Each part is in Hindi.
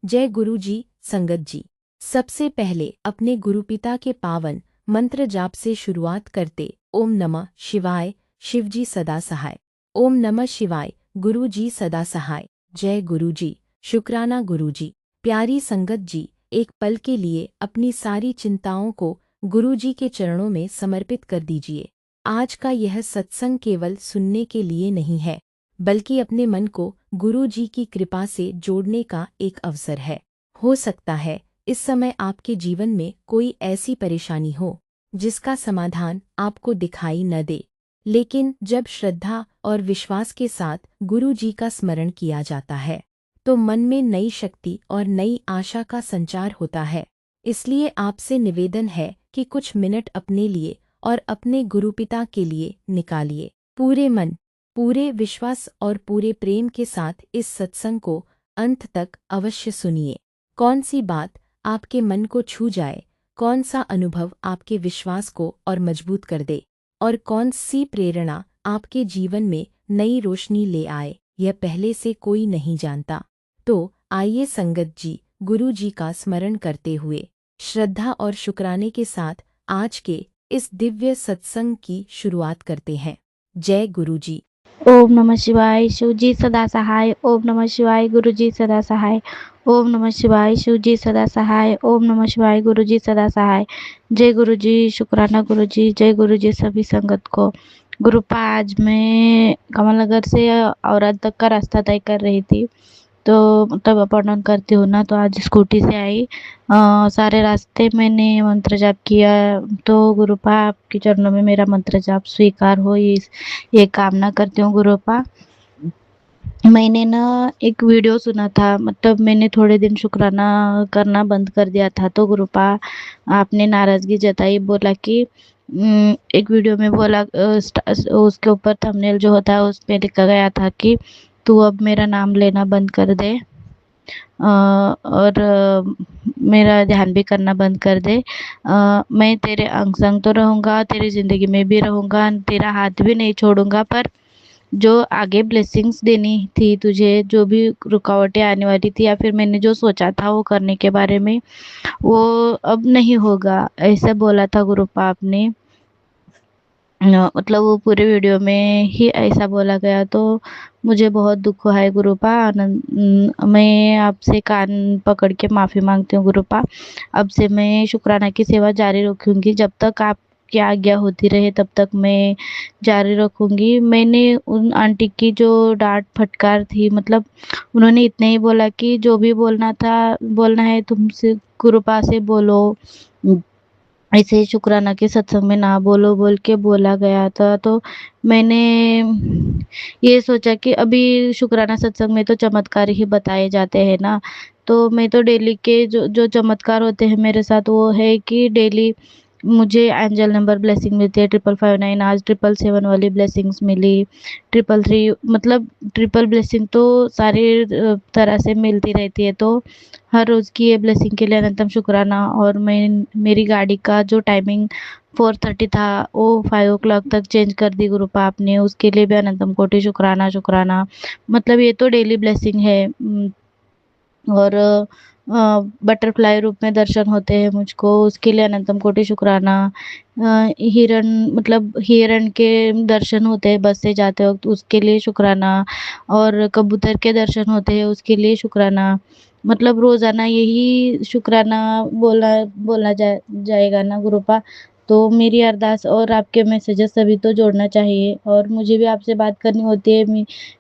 जय गुरु जी। संगत जी, सबसे पहले अपने गुरुपिता के पावन मंत्र जाप से शुरुआत करते। ओम नमः शिवाय, शिव जी सदा सहाय। ओम नमः शिवाय, गुरु जी सदा सहाय। जय गुरु जी। शुक्राना गुरु जी। प्यारी संगत जी, एक पल के लिए अपनी सारी चिंताओं को गुरु जी के चरणों में समर्पित कर दीजिए। आज का यह सत्संग केवल सुनने के लिए नहीं है, बल्कि अपने मन को गुरु जी की कृपा से जोड़ने का एक अवसर है। हो सकता है इस समय आपके जीवन में कोई ऐसी परेशानी हो जिसका समाधान आपको दिखाई न दे, लेकिन जब श्रद्धा और विश्वास के साथ गुरु जी का स्मरण किया जाता है तो मन में नई शक्ति और नई आशा का संचार होता है। इसलिए आपसे निवेदन है कि कुछ मिनट अपने लिए और अपने गुरुपिता के लिए निकालिए। पूरे मन, पूरे विश्वास और पूरे प्रेम के साथ इस सत्संग को अंत तक अवश्य सुनिए। कौन सी बात आपके मन को छू जाए, कौन सा अनुभव आपके विश्वास को और मजबूत कर दे, और कौन सी प्रेरणा आपके जीवन में नई रोशनी ले आए, यह पहले से कोई नहीं जानता। तो आइए संगत जी, गुरु जी का स्मरण करते हुए श्रद्धा और शुक्राने के साथ आज के इस दिव्य सत्संग की शुरुआत करते हैं। जय गुरु जी। ओम नमः शिवाय, शिव जी सदा सहाय। ओम नमः शिवाय, गुरु जी सदा सहाय। ओम नमः शिवाय, शिव जी सदा सहाय। ओम नमः शिवाय, गुरु जी सदा सहाय। जय गुरु जी। शुक्राना गुरु जी। जय गुरु जी सभी संगत को। गुरुपा, आज मैं कमलनगर से औरत तक का रास्ता तय कर रही थी, तो मतलब अप डाउन करती हूँ ना, तो आज स्कूटी से आई। सारे रास्ते मैंने मंत्र जाप किया। तो गुरुपा, आपके चरणों में मेरा मंत्र जाप स्वीकार हो, ये कामना करती हूँ गुरुपा। मैंने ना एक वीडियो सुना था, मतलब मैंने थोड़े दिन शुक्राना करना बंद कर दिया था, तो गुरुपा आपने नाराज़गी जताई, बोला कि एक वीडियो में बोला, उसके ऊपर थंबनेल जो होता है उसमें लिखा गया था कि तू अब मेरा नाम लेना बंद कर दे, और मेरा ध्यान भी करना बंद कर दे। मैं तेरे अंग संग तो रहूँगा, तेरी ज़िंदगी में भी रहूँगा, तेरा हाथ भी नहीं छोड़ूँगा, पर जो आगे ब्लेसिंग्स देनी थी तुझे, जो भी रुकावटें आने वाली थी या फिर मैंने जो सोचा था वो करने के बारे में, वो अब नहीं होगा, ऐसा बोला था गुरुपा आपने। मतलब वो पूरे वीडियो में ही ऐसा बोला गया, तो मुझे बहुत दुख हुआ है गुरुपा। मैं आपसे कान पकड़ के माफ़ी मांगती हूँ गुरुपा। अब से मैं शुक्राना की सेवा जारी रखूँगी, जब तक आपकी आज्ञा होती रहे तब तक मैं जारी रखूँगी। मैंने उन आंटी की जो डाँट फटकार थी, मतलब उन्होंने इतना ही बोला कि जो भी बोलना था, बोलना है तुमसे गुरुपा से बोलो, ऐसे ही शुक्राना के सत्संग में ना बोलो बोल के बोला गया था। तो मैंने ये सोचा कि अभी शुक्राना सत्संग में तो चमत्कार ही बताए जाते हैं ना, तो मैं तो डेली के जो जो चमत्कार होते हैं मेरे साथ, वो है कि डेली मुझे एंजल नंबर ब्लेसिंग मिलती है 5559। आज 777 वाली ब्लेसिंग्स मिली, 333, मतलब ट्रिपल ब्लेसिंग तो सारी तरह से मिलती रहती है। तो हर रोज़ की ये ब्लेसिंग के लिए अनंतम शुक्राना। और मैं मेरी गाड़ी का जो टाइमिंग 4:30 था वो 5 o'clock तक चेंज कर दी गुरुपा आपने, उसके लिए भी अनंतम कोटि शुक्राना शुक्राना। मतलब ये तो डेली ब्लेसिंग है। और बटरफ्लाई रूप में दर्शन होते हैं मुझको, उसके लिए अनंतम कोटि शुक्राना। हिरण, मतलब हिरण के दर्शन होते हैं बस से जाते वक्त, उसके लिए शुक्राना। और कबूतर के दर्शन होते हैं, उसके लिए शुक्राना। मतलब रोज़ाना यही शुक्राना बोला जाएगा ना गुरुपा। तो मेरी अरदास और आपके मैसेजेस सभी तो जोड़ना चाहिए, और मुझे भी आपसे बात करनी होती है,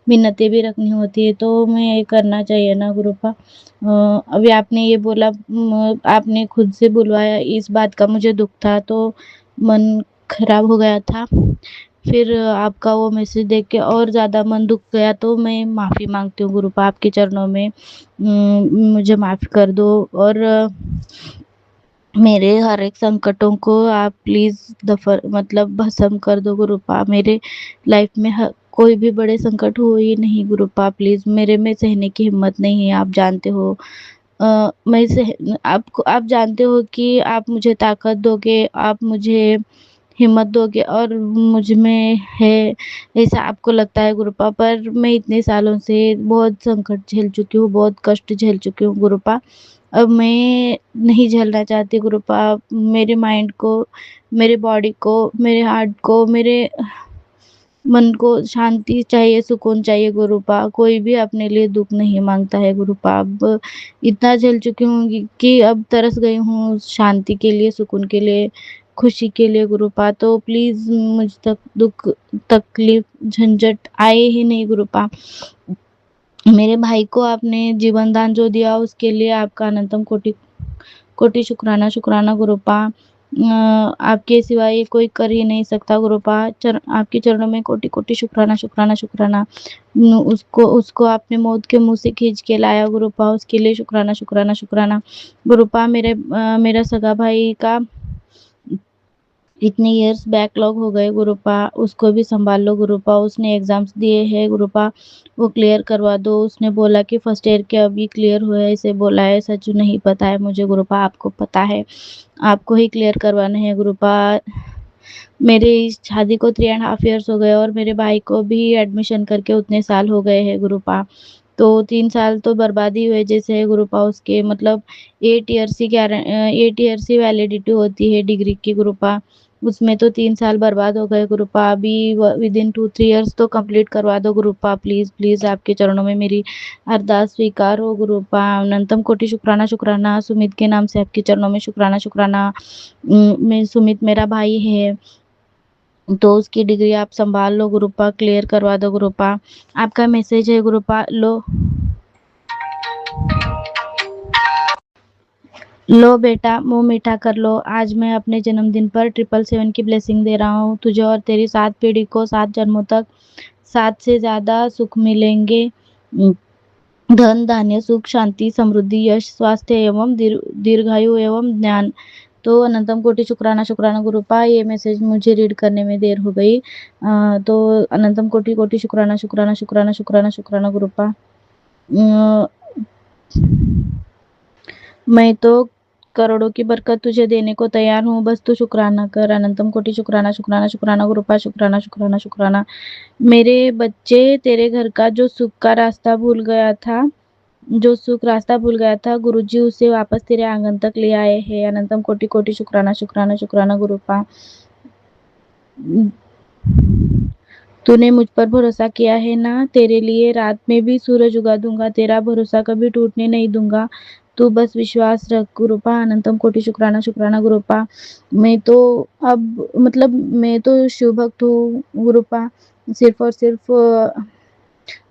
मिन्नतें भी रखनी होती है, तो मैं ये करना चाहिए ना गुरुपा। अभी आपने ये बोला, आपने खुद से बुलवाया, इस बात का मुझे दुख था, तो मन खराब हो गया था। फिर आपका वो मैसेज देख के और ज़्यादा मन दुख गया, तो मैं माफ़ी मांगती हूँ गुरुपा आपके चरणों में। मुझे माफ़ कर दो, और मेरे हर एक संकटों को आप प्लीज़ मतलब भस्म कर दो गुरुपा। मेरे लाइफ में कोई भी बड़े संकट हो ही नहीं गुरुपा, प्लीज़। मेरे में सहने की हिम्मत नहीं है, आप जानते हो। मैं सह आपको आप जानते हो कि आप मुझे ताकत दोगे, आप मुझे हिम्मत दोगे और मुझ में है ऐसा आपको लगता है गुरुपा, पर मैं इतने सालों से बहुत संकट झेल चुकी हूँ, बहुत कष्ट झेल चुकी हूँ गुरुपा। अब मैं नहीं झेलना चाहती गुरुपा। मेरे माइंड को, मेरे बॉडी को, मेरे हार्ट को, मेरे मन को शांति चाहिए, सुकून चाहिए गुरुपा। कोई भी अपने लिए दुःख नहीं माँगता है गुरुपा। अब इतना झेल चुकी हूँ कि अब तरस गई हूँ शांति के लिए, सुकून के लिए, खुशी के लिए गुरुपा। तो प्लीज़ मुझ तक दुःख, तकलीफ़, झंझट आए ही नहीं गुरुपा। मेरे भाई को आपने जीवन दान जो दिया उसके लिए आपका अनंतम कोटि कोटि शुक्राना, शुक्राना गुरुपा। आपके सिवा ये कोई कर ही नहीं सकता गुरुपा। आपके चरणों में कोटि-कोटि शुक्राना, शुक्राना, शुक्राना। उसको उसको आपने मौत के मुँह से खींच के लाया गुरुपा, उसके लिए शुक्राना, शुक्राना, शुक्राना। गुरुपा मेरा सगा भाई का इतने इयर्स बैकलॉग हो गए गुरुपा, उसको भी सँभाल लो गुरुपा। उसने एग्ज़ाम्स दिए हैं गुरुपा, वो क्लियर करवा दो। उसने बोला कि फर्स्ट ईयर के अभी क्लियर हुए हैं, ऐसे बोला है। सच नहीं पता है मुझे गुरुपा, आपको पता है। आपको ही क्लियर करवाना है गुरुपा। मेरे इस शादी को 3 एंड हाफ इयर्स हो गए और मेरे भाई को भी एडमिशन करके उतने साल हो गए हैं गुरुपा। तो 3 साल तो बर्बाद ही हुए जैसे है गुरुपा उसके। मतलब 8 इयर्स ही वैलिडिटी होती है डिग्री की गुरुपा। उसमें तो 3 साल बर्बाद हो गए गुरुपा। अभी विदिन 2-3 इयर्स तो कंप्लीट करवा दो गुरुपा, प्लीज़, प्लीज़। आपके चरणों में मेरी अरदास स्वीकार हो गुरुपा। अनंतम कोटि शुक्राना, शुक्राना। सुमित के नाम से आपके चरणों में शुक्राना, शुक्राना। सुमित मेरा भाई है, तो उसकी डिग्री आप सँभाल लो गुरुपा, क्लियर करवा दो गुरुपा। आपका मैसेज है गुरुपा, लो बेटा, मुँह मीठा कर लो। आज मैं अपने जन्मदिन पर 777 की ब्लेसिंग दे रहा हूँ तुझे और तेरी 7 पीढ़ी को, 7 जन्मों तक 7 से ज़्यादा सुख मिलेंगे। धन, धान्य, सुख, शांति, समृद्धि, यश, स्वास्थ्य एवं दीर्घायु एवं ज्ञान। तो अनंतम कोटि शुक्राना, शुक्राना गुरुपा। ये मैसेज मुझे रीड करने में देर हो गई। तो अनंतम कोटि कोटि शुक्राना, शुक्राना, शुक्राना, शुक्राना, शुक्राना गुरुपा। मैं तो करोड़ों की बरकत तुझे देने को तैयार हूँ, बस तू शुक्राना कर। अनंतम कोटि शुक्राना, शुक्राना, शुक्राना गुरुपा। शुक्राना, शुक्राना, शुक्राना। मेरे बच्चे, तेरे घर का जो सुख का रास्ता भूल गया था, जो सुख रास्ता भूल गया था, गुरुजी उसे वापस तेरे आंगन तक ले आए हैं। अनंतम कोटि कोटि शुक्राना, शुक्राना, शुक्राना गुरुपा। तूने मुझ पर भरोसा किया है ना, तेरे लिए रात में भी सूरज उगा दूंगा, तेरा भरोसा कभी टूटने नहीं दूंगा। तू बस विश्वास रख गुरुपा। अनंतम कोटि शुक्राना, शुक्राना गुरुपा। मैं तो अब मतलब मैं तो शिव भक्त हूँ गुरुपा। सिर्फ और सिर्फ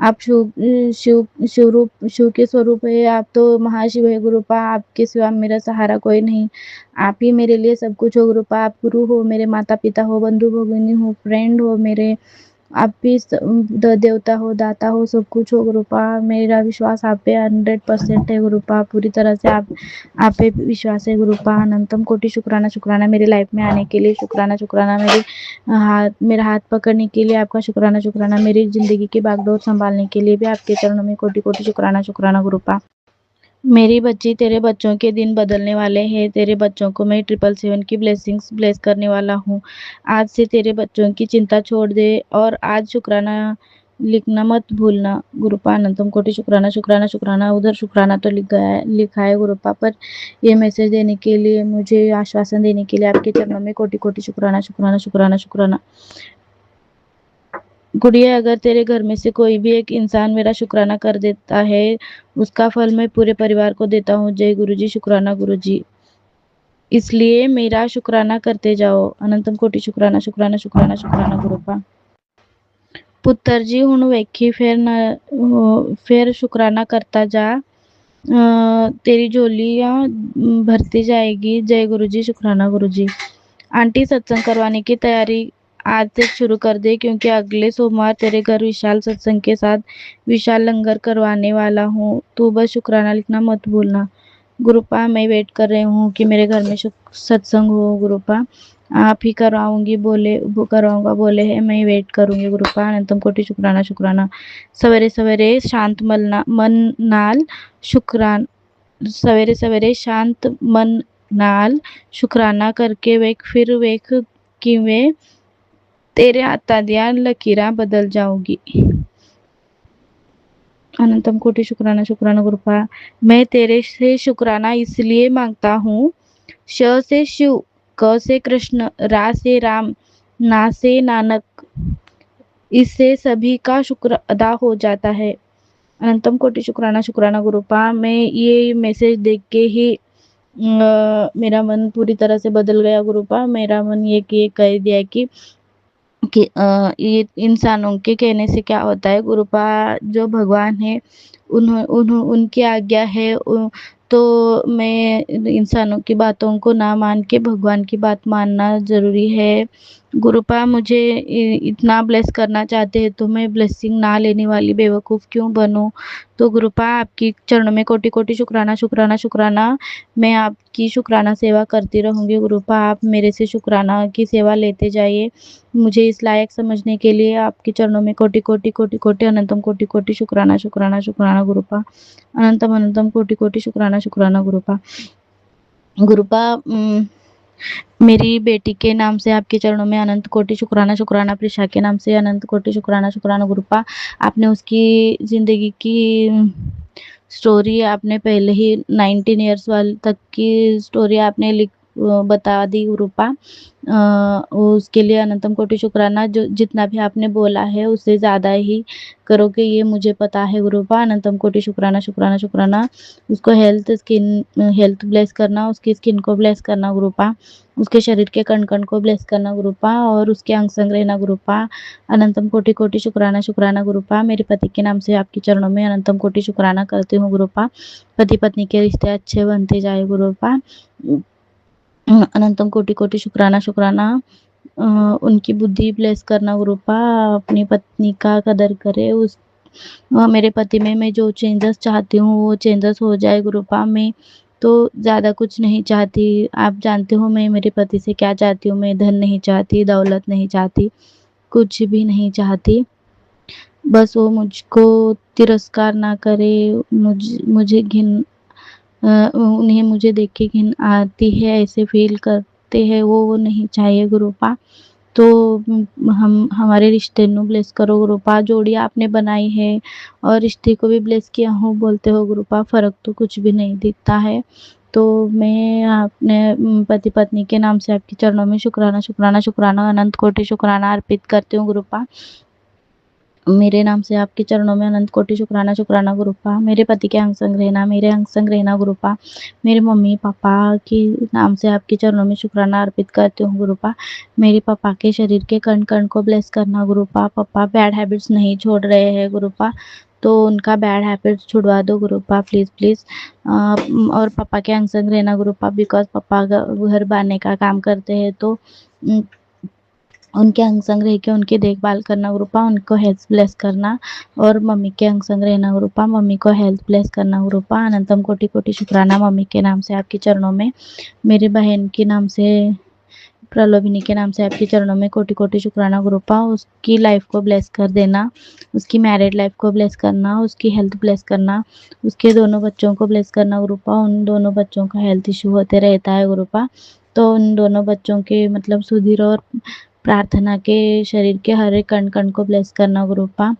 आप शिव के स्वरूप है। आप तो महाशिव है गुरुपा। आपके सिवा मेरा सहारा कोई नहीं। आप ही मेरे लिए सब कुछ हो गुरुपा। आप गुरु हो, मेरे माता पिता हो, बंधु भगिनी हो, फ्रेंड हो मेरे। आप भी देवता हो, दाता हो, सब कुछ हो गुरुपा। मेरा विश्वास आप पे 100% है गुरुपा। पूरी तरह से आप पे विश्वास है गुरुपा। अनंतम कोटि शुक्राना, शुक्राना मेरी लाइफ में आने के लिए। शुक्राना, शुक्राना मेरा हाथ पकड़ने के लिए आपका। शुक्राना, शुक्राना मेरी ज़िंदगी की बागडोर संभालने के लिए भी आपके चरणों में कोटि कोटि शुक्राना, शुक्राना गुरुपा। मेरी बच्ची, तेरे बच्चों के दिन बदलने वाले हैं। तेरे बच्चों को मैं 777 की ब्लेसिंग्स ब्लेस करने वाला हूँ। आज से तेरे बच्चों की चिंता छोड़ दे और आज शुक्राना लिखना मत भूलना गुरुपा। अनंतम कोटि शुक्राना, शुक्राना, शुक्राना। उधर शुक्राना तो लिखा है गुरुपा, पर ये मैसेज देने के लिए, मुझे आश्वासन देने के लिए आपके चरणों में कोटि कोटि शुक्राना, शुक्राना, शुक्राना, शुक्राना। गुड़िया, अगर तेरे घर में से कोई भी एक इंसान मेरा शुक्राना कर देता है, उसका फल मैं पूरे परिवार को देता हूँ। जय गुरुजी, शुक्राना गुरुजी। इसलिए मेरा शुक्राना करते जाओ। अनंतम कोटि शुक्राना, शुक्राना, शुक्राना, शुक्राना गुरुपा। पुत्र जी, हुण वेखी फिर शुक्राना करता जा। तेरी झोलियाँ भरती जाएगी। जय गुरुजी, शुक्राना गुरुजी। आंटी, सत्संग करवाने की तैयारी आज से शुरू कर दे, क्योंकि अगले सोमवार तेरे घर विशाल सत्संग के साथ विशाल लंगर करवाने वाला हूँ। तू बस शुक्राना लिखना मत भूलना गुरुपा। मैं वेट कर रही हूँ कि मेरे घर में सत्संग हो गुरुपा। आप ही करवाऊंगा बोले है, मैं वेट करूंगी गुरुपा। अनंतम कोटि शुक्राना, शुक्राना। सवेरे सवेरे शांत मन नाल शुक्रान सवेरे सवेरे शांत मन नाल शुक्राना करके वेख, फिर वेख कि मैं तेरे हातांदियां लकीरां बदल जाऊंगी। अनंतम कोटि शुक्राना शुक्राना गुरुपा। मैं तेरे से शुक्राना इसलिए मांगता हूँ। श से शिव, क से कृष्ण, रा से राम, ना से नानक, इससे सभी का शुक्र अदा हो जाता है। अनंतम कोटि शुक्राना शुक्राना गुरुपा। मैं ये मैसेज देख के ही मेरा मन पूरी तरह से बदल गया गुरुपा। मेरा मन ये कह दिया कि ये इंसानों के कहने से क्या होता है गुरुपा। जो भगवान है उनकी आज्ञा है। तो मैं इंसानों की बातों को ना मान के भगवान की बात मानना जरूरी है गुरुपा। मुझे इतना ब्लेस करना चाहते हैं तो मैं ब्लेसिंग ना लेने वाली बेवकूफ़ क्यों बनूं। तो गुरुपा आपकी चरणों में कोटि कोटि शुक्राना शुक्राना शुक्राना। मैं आपकी शुक्राना सेवा करती रहूंगी गुरुपा। आप मेरे से शुक्राना की सेवा लेते जाइए। मुझे इस लायक समझने के लिए आपके चरणों में कोटि कोटि कोटि कोटि अनंतम कोटि कोटि शुक्राना शुक्राना शुक्राना गुरुपा। अनंतम अनंतम कोटि कोटि शुक्राना शुक्राना गुरुपा। गुरुपा मेरी बेटी के नाम से आपके चरणों में अनंत कोटि शुक्राना शुक्राना। प्रिशा के नाम से अनंत कोटि शुक्राना शुक्राना गुरुपा। आपने उसकी ज़िंदगी की स्टोरी आपने पहले ही 19 ईयर्स वाले तक की स्टोरी आपने बता दी गुरुपा। उसके लिए अनंतम कोटि शुक्राना। जो जितना भी आपने बोला है उससे ज़्यादा ही करोगे ये मुझे पता है गुरुपा। अनंतम कोटि शुक्राना शुक्राना शुक्राना। उसको हेल्थ ब्लेस करना, उसकी स्किन को ब्लेस करना गुरुपा, उसके शरीर के कण कण को ब्लेस करना गुरुपा और उसके अंग संग रहना गुरुपा। अनंतम कोटि कोटि शुक्राना शुक्राना गुरुपा। मेरे पति के नाम से आपके चरणों में अनंतम कोटि शुक्राना करती हूँ गुरुपा। पति पत्नी के रिश्ते अच्छे बनते जाए गुरुपा। अनंतम कोटि कोटि शुक्राना शुक्राना। उनकी बुद्धि ब्लेस करना गुरुपा। अपनी पत्नी का कदर करे। मेरे पति में मैं जो चेंजेस चाहती हूँ वो चेंजेस हो जाए गुरुपा। मैं तो ज़्यादा कुछ नहीं चाहती। आप जानते हो मैं मेरे पति से क्या चाहती हूँ। मैं धन नहीं चाहती, दौलत नहीं चाहती, कुछ भी नहीं चाहती। बस वो मुझको तिरस्कार ना करे। मुझे उन्हें मुझे देख के घिन आती है, ऐसे फील करते हैं वो नहीं चाहिए गुरुपा। तो हम हमारे रिश्ते नु ब्लेस करो गुरुपा। जोड़ी आपने बनाई है और रिश्ते को भी ब्लेस किया हो बोलते हो गुरुपा। फ़र्क तो कुछ भी नहीं दिखता है। तो मैं अपने पति पत्नी के नाम से आपके चरणों में शुक्राना शुक्राना शुक्राना अनंत कोटि शुक्राना अर्पित करती हूँ गुरुपा। मेरे नाम से आपके चरणों में अनंत कोटि शुक्राना शुक्राना गुरुपा। मेरे पति के अंग संग रहना, मेरे अंग संग रहना गुरुपा। मेरे मम्मी पापा के नाम से आपके चरणों में शुक्राना अर्पित करती हूँ गुरुपा। मेरे पापा के शरीर के कण कण को ब्लेस करना गुरुपा। पापा बैड हैबिट्स नहीं छोड़ रहे हैं गुरुपा, तो उनका बैड हैबिट्स छुड़वा दो गुरुपा प्लीज़ प्लीज़। और पापा के अंग संग रहना गुरुपा, बिकॉज पापा घर बांधने का काम करते हैं तो उनके अंग संग रह के उनकी देखभाल करना गुरुपा, उनको हेल्थ ब्लेस करना। और मम्मी के अंग संग रहना गुरुपा, मम्मी को हेल्थ ब्लेस करना गुरुपा। अनंतम कोटि कोटि शुक्राना मम्मी के नाम से आपके चरणों में। मेरी बहन के नाम से प्रलोभिनी के नाम से आपके चरणों में कोटि कोटि शुक्राना गुरुपा। उसकी लाइफ को ब्लेस कर देना, उसकी मैरिड लाइफ को ब्लेस करना, उसकी हेल्थ ब्लेस करना, उसके दोनों बच्चों को ब्लेस करना गुरुपा। उन दोनों बच्चों का हेल्थ इशू होते रहता है गुरुपा, तो उन दोनों बच्चों के मतलब सुधीर और प्रार्थना के शरीर के हर एक कण कण को ब्लेस करना गुरुपा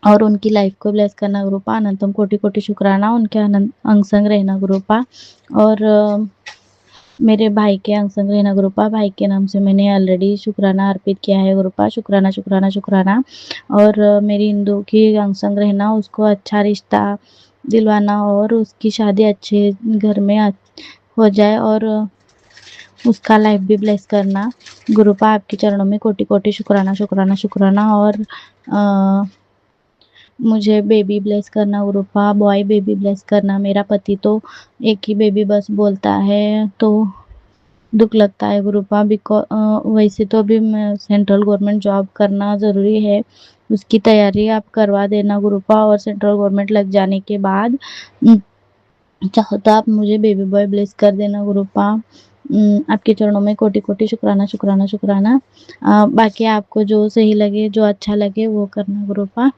और उनकी लाइफ को ब्लेस करना गुरुपा। अनंतम कोटि कोटि शुक्राना। उनके अंग संग रहना गुरुपा और मेरे भाई के अंग संग रहना गुरुपा। भाई के नाम से मैंने ऑलरेडी शुक्राना अर्पित किया है गुरुपा। शुक्राना शुक्राना शुक्राना। और मेरी इंदु की अंग संग रहना, उसको अच्छा रिश्ता दिलवाना और उसकी शादी अच्छे घर में हो जाए और उसका लाइफ भी ब्लेस करना गुरुपा। आपके चरणों में कोटि कोटि शुक्राना शुक्राना शुक्राना। और मुझे बेबी ब्लेस करना गुरुपा, बॉय बेबी ब्लेस करना। मेरा पति तो एक ही बेबी बस बोलता है तो दुख लगता है गुरुपा। वैसे तो अभी मैं सेंट्रल गवर्नमेंट जॉब करना ज़रूरी है, उसकी तैयारी आप करवा देना गुरुपा। और सेंट्रल गवर्नमेंट लग जाने के बाद चाहो तो आप मुझे बेबी बॉय ब्लेस कर देना गुरुपा। आपके चरणों में कोटि कोटि शुक्राना शुक्राना शुक्राना। बाकी आपको जो सही लगे, जो अच्छा लगे वो करना गुरुपा।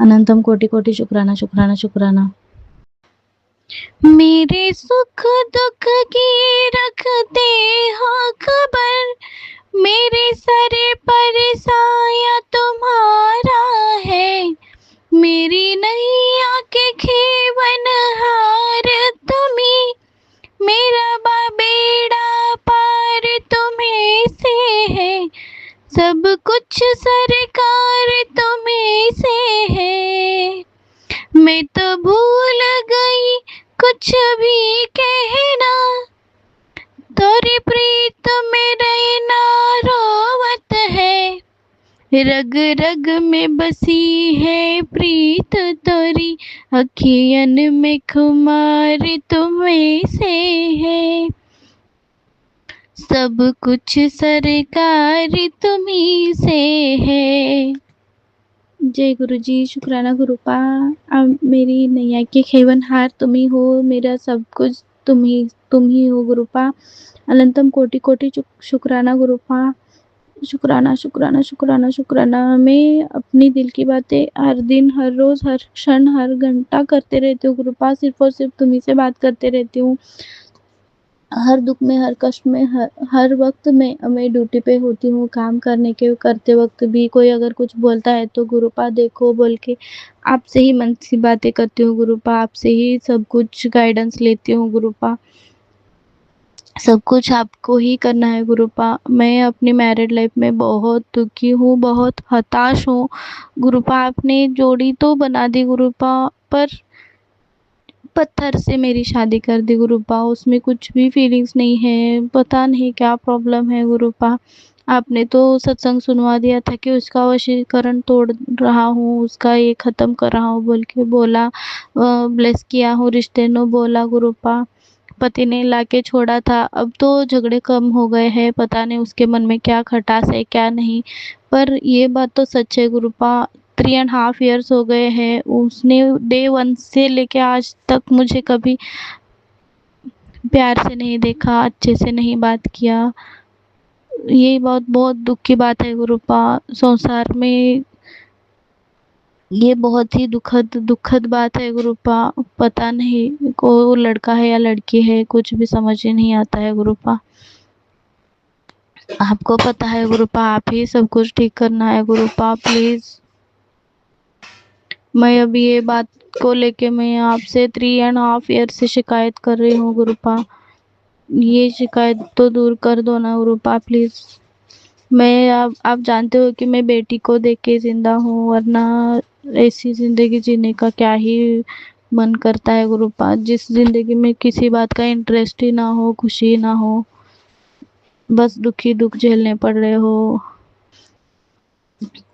अनंतम कोटि कोटि शुक्राना शुक्राना शुक्राना। मेरे सुख दुख की रखते हो खबर, मेरे सर पर साया तुम्हारा है, मेरी नैया के खेवनहार तुम्ही, मेरा बेड़ा पार तुम्हें से है, सब कुछ सरकार तुम्हें से है। मैं तो भूल गई कुछ भी कहना, तोरी प्रीत में रहना रोवत है, रग रग में बसी है प्रीत तोरी, अखियन में खुमार तुम्हें से है, सब कुछ सरकार तुम्ही से है। जय गुरु जी, शुक्राना गुरुपा। अब मेरी नैया के खेवनहार तुम ही हो, मेरा सब कुछ तुम ही हो गुरुपा। अनंतम कोटि कोटि शुक्राना गुरुपा। शुक्राना शुक्राना शुक्राना शुक्राना। मैं अपनी दिल की बातें हर दिन, हर रोज, हर क्षण, हर घंटा करते रहती हूँ गुरुपा। सिर्फ और सिर्फ तुम्ही से बात करते रहती हूँ। हर दुख में, हर कष्ट में, हर वक्त मैं ड्यूटी पे होती हूँ। काम करते वक्त भी कोई अगर कुछ बोलता है तो गुरुपा देखो बोल के आपसे ही मन सी बातें करती हूँ गुरुपा। आपसे ही सब कुछ गाइडेंस लेती हूँ गुरुपा। सब कुछ आपको ही करना है गुरुपा। मैं अपनी मैरिड लाइफ में बहुत दुखी हूँ, बहुत हताश हूँ गुरुपा। आपने जोड़ी तो बना दी गुरुपा, पर पत्थर से मेरी शादी कर दी गुरुपा। उसमें कुछ भी फीलिंग्स नहीं है, पता नहीं क्या प्रॉब्लम है गुरुपा। आपने तो सत्संग सुनवा दिया था कि उसका वशीकरण तोड़ रहा हूँ, उसका ये ख़त्म कर रहा हूँ बोल के बोला। ब्लेस किया हूँ रिश्ते ने बोला गुरुपा। पति ने लाके छोड़ा था, अब तो झगड़े कम हो गए हैं। पता नहीं उसके मन में क्या खटास है क्या नहीं, पर ये बात तो सच है गुरुपा। 3.5 ईयर्स हो गए हैं। उसने डे 1 से लेके आज तक मुझे कभी प्यार से नहीं देखा, अच्छे से नहीं बात किया। ये बहुत बहुत दुख की बात है गुरुपा। संसार में ये बहुत ही दुखद दुखद बात है गुरुपा। पता नहीं को लड़का है या लड़की है, कुछ भी समझ ही नहीं आता है गुरुपा। आपको पता है गुरुपा, आप ही सब कुछ ठीक करना है गुरुपा प्लीज। मैं अभी ये बात को लेके मैं आपसे 3.5 ईयर से शिकायत कर रही हूँ गुरुपा। ये शिकायत तो दूर कर दो ना गुरुपा प्लीज। मैं आप जानते हो कि मैं बेटी को देख के जिंदा हूँ, वरना ऐसी जिंदगी जीने का क्या ही मन करता है गुरुपा। जिस जिंदगी में किसी बात का इंटरेस्ट ही ना हो, खुशी ना हो, बस दुखी दुख झेलने पड़ रहे हो।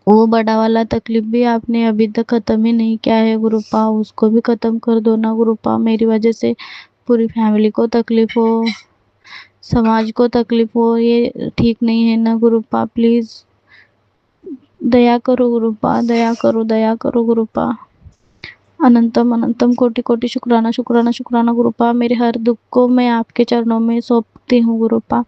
वो बड़ा वाला तकलीफ भी आपने अभी तक खत्म ही नहीं किया है गुरुपा, उसको भी खत्म कर दो ना गुरुपा। मेरी वजह से पूरी फैमिली को तकलीफ हो, समाज को तकलीफ हो, ये ठीक नहीं है ना गुरुपा प्लीज। दया करो गुरुपा, दया करो, दया करो गुरुपा। अनंतम अनंतम कोटि कोटि शुक्राना शुक्राना शुक्राना गुरुपा। मेरे हर दुख को मैं आपके चरणों में सौंपती हूँ गुरुपा।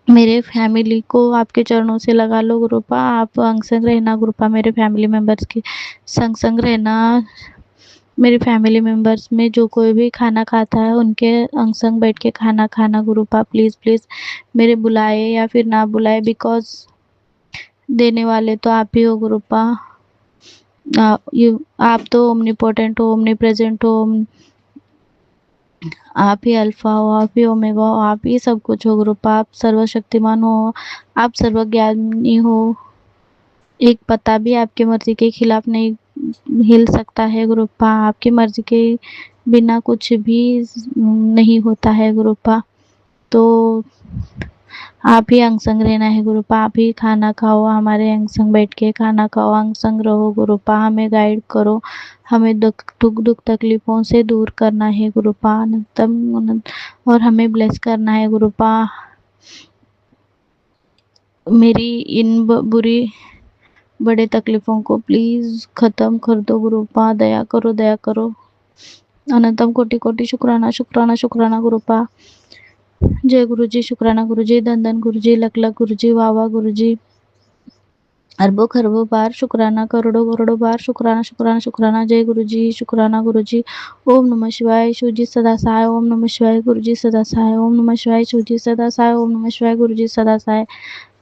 मेरे फैमिली को आपके चरणों से लगा लो गुरुपा। आप अंग संग रहना गुरुपा, मेरे फैमिली मेंबर्स के संग संग रहना। मेरे फैमिली मेंबर्स में जो कोई भी खाना खाता है उनके अंग संग बैठ के खाना खाना गुरुपा प्लीज़ प्लीज़। मेरे बुलाए या फिर ना बुलाए, बिकॉज देने वाले तो आप ही हो गुरुपा। आप तो ओमनीपोटेंट हो, ओमनी प्रेजेंट हो, आप ही अल्फा हो, आप ही ओमेगा हो, आप ही सब कुछ हो गुरुपा। आप सर्वशक्तिमान हो, आप सर्वज्ञानी हो। एक पत्ता भी आपकी मर्जी के खिलाफ नहीं हिल सकता है गुरुपा। आपकी मर्जी के बिना कुछ भी नहीं होता है गुरुपा। तो आप ही अंग संग रहना है गुरुपा। आप ही खाना खाओ, हमारे अंग संग बैठ के खाना खाओ, अंग संग रहो गुरुपा। हमें गाइड करो, हमें दुख तकलीफों से दूर करना है गुरुपा। अनंतम और हमें ब्लेस करना है गुरुपा। मेरी इन बुरी बड़े तकलीफों को प्लीज खत्म कर दो गुरुपा। दया करो, दया करो। अनंतम कोटि कोटि शुक्राना शुक्राना शुक्राना गुरुपा। जय गुरु जी, शुक्राना गुरु जी, धन धन गुरु जी, लख लख गुरु जी, वाह वाह गुरु जी। अरबों खरबों बार शुक्राना, करोड़ों करोड़ों बार शुक्राना शुक्राना शुक्राना। जय गुरु जी, शुक्राना गुरु जी। ओम नमः शिवाय, शिव जी सदा सहाय। ओम नमः शिवाय, गुरु जी सदा सहाय। ओम नमः शिवाय, शिव जी सदा सहाय। ओम नमः शिवाय, गुरु जी सदा सहाय।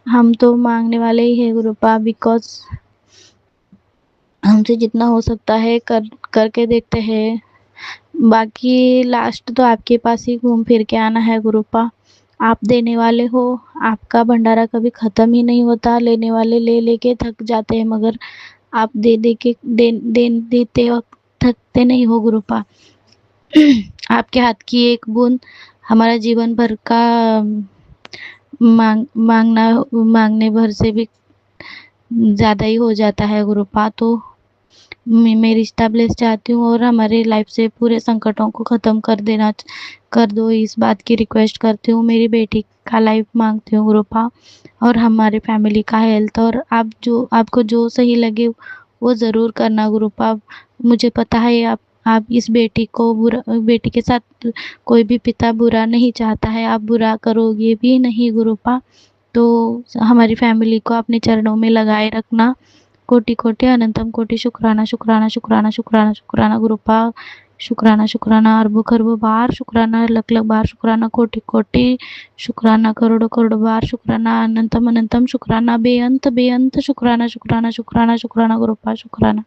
हम तो मांगने वाले ही है गुरुपा, बिकॉज हमसे जितना हो सकता है करके देखते हैं। बाकी लास्ट तो आपके पास ही घूम फिर के आना है गुरुपा। आप देने वाले हो, आपका भंडारा कभी खत्म ही नहीं होता। लेने वाले ले लेके थक जाते हैं, मगर आप दे दे के देते वक्त थकते नहीं हो गुरुपा। आपके हाथ की एक बूंद हमारा जीवन भर का मांगने भर से भी ज़्यादा ही हो जाता है गुरुपा। तो मैं रिश्ता ब्लेस चाहती हूँ और हमारे लाइफ से पूरे संकटों को ख़त्म कर दो, इस बात की रिक्वेस्ट करती हूँ। मेरी बेटी का लाइफ मांगती हूँ गुरुपा, और हमारे फैमिली का हेल्थ। और आपको जो सही लगे वो ज़रूर करना गुरुपा। मुझे पता है आप इस बेटी के साथ कोई भी पिता बुरा नहीं चाहता है, आप बुरा करोगे भी नहीं गुरुपा। तो हमारी फैमिली को अपने चरणों में लगाए रखना। कोटि कोटि अनंतम कोटि शुक्राना शुक्राना शुक्राना शुक्राना शुक्राना गुरुपा। शुक्राना शुक्राना, अरबों खरबों बार शुक्राना, लख लख बार शुक्राना, कोटि कोटि शुक्राना, करोड़ों करोड़ों बार शुक्राना, अनंतम अनंतम शुक्राना, बेअंत बेअंत शुक्राना शुक्राना शुक्राना शुक्राना गुरुपा शुक्राना।